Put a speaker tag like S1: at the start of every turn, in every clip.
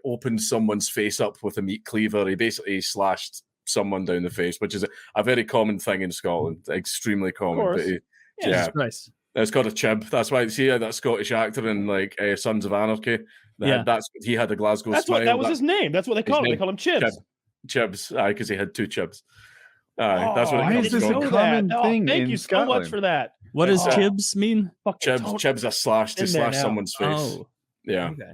S1: opened someone's face up with a meat cleaver. He basically slashed someone down the face, which is a very common thing in Scotland, extremely common. But yeah,
S2: nice.
S1: It's called a chib. That's why it's that Scottish actor in like Sons of Anarchy. That's he had a Glasgow smile.
S3: That was his name. That's what they call him. They call him Chibs.
S1: Chibs, because he had two chibs. That's what.
S4: Why is this a common thing?
S3: Thank you so much for that.
S2: What does chibs mean?
S1: Chibs are slashed to slash someone's face.
S2: Oh,
S1: yeah. Okay.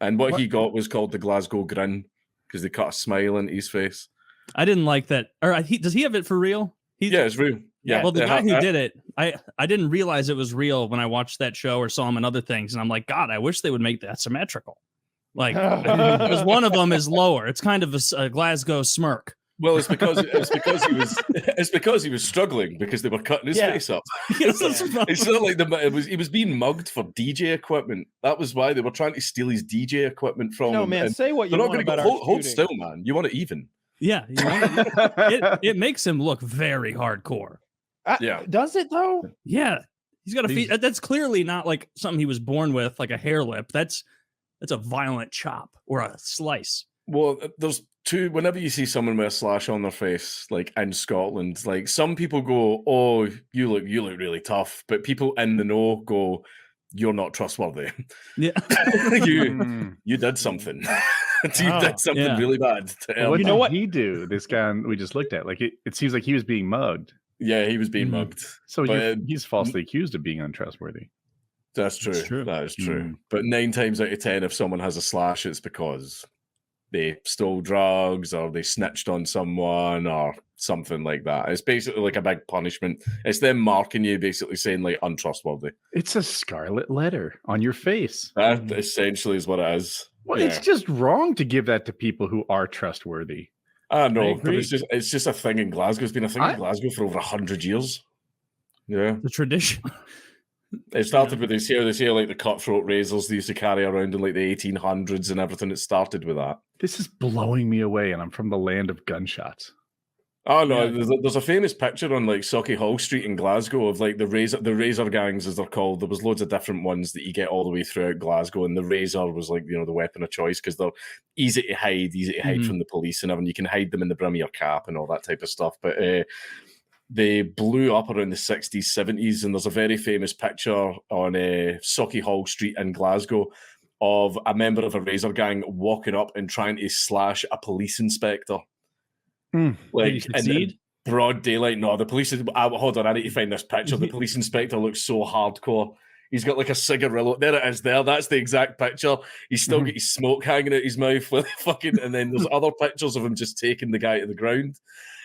S1: And what he got was called the Glasgow Grin because they cut a smile into his face.
S2: I didn't like that. Or does he have it for real?
S1: Yeah, it's real. Yeah.
S2: Well, the guy who did it, I didn't realize it was real when I watched that show or saw him in other things, and I'm like, God, I wish they would make that symmetrical. Like, because one of them is lower. It's kind of a Glasgow smirk.
S1: Well, it's because he was struggling because they were cutting his face up. It's not like he was being mugged for DJ equipment. That was why they were trying to steal his DJ equipment from him.
S3: No, man, say what you want about
S1: hold still, man. You want it even.
S2: Yeah, it makes him look very hardcore.
S3: Does it though?
S2: Yeah, he's got a feet. That's clearly not like something he was born with, like a hair lip. That's a violent chop or a slice.
S1: Well, there's two. Whenever you see someone with a slash on their face, like in Scotland, like some people go, "Oh, you look really tough," but people in the know go, "You're not trustworthy."
S2: Yeah,
S1: you did something. You did something really bad.
S4: What did he do? This guy we just looked at, like it seems like he was being mugged.
S1: Yeah, he was being mugged.
S4: So he's falsely accused of being untrustworthy.
S1: That's true. That is true. But 9 times out of 10, if someone has a slash, it's because they stole drugs or they snitched on someone or something like that. It's basically like a big punishment. It's them marking you, basically saying like untrustworthy.
S4: It's a scarlet letter on your face.
S1: That essentially is what it is.
S4: Well, it's just wrong to give that to people who are trustworthy.
S1: I know, but it's just a thing in Glasgow. It's been a thing in Glasgow for over 100 years. Yeah,
S2: the tradition.
S1: It started with they say like the cutthroat razors they used to carry around in like the 1800s and everything. It started with that.
S4: This is blowing me away, and I'm from the land of gunshots.
S1: Oh no, there's a famous picture on like Sauchiehall Street in Glasgow of like the razor gangs as they're called. There was loads of different ones that you get all the way throughout Glasgow, and the razor was like the weapon of choice because they're easy to hide from the police and everything. You can hide them in the brim of your cap and all that type of stuff. But they blew up around the 60s, 70s, and there's a very famous picture on Sauchiehall Street in Glasgow of a member of a razor gang walking up and trying to slash a police inspector. Like in broad daylight. No, the police. Hold on, I need to find this picture. The police inspector looks so hardcore. He's got like a cigarillo. There it is. That's the exact picture. He's still got his smoke hanging out his mouth with fucking. And then there's other pictures of him just taking the guy to the ground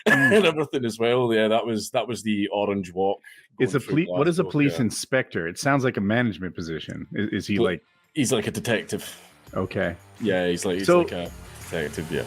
S1: and everything as well. Yeah, that was the orange walk.
S4: What is a police inspector? It sounds like a management position. Is he like?
S1: He's like a detective.
S4: Okay.
S1: Yeah, he's like a detective. Yeah.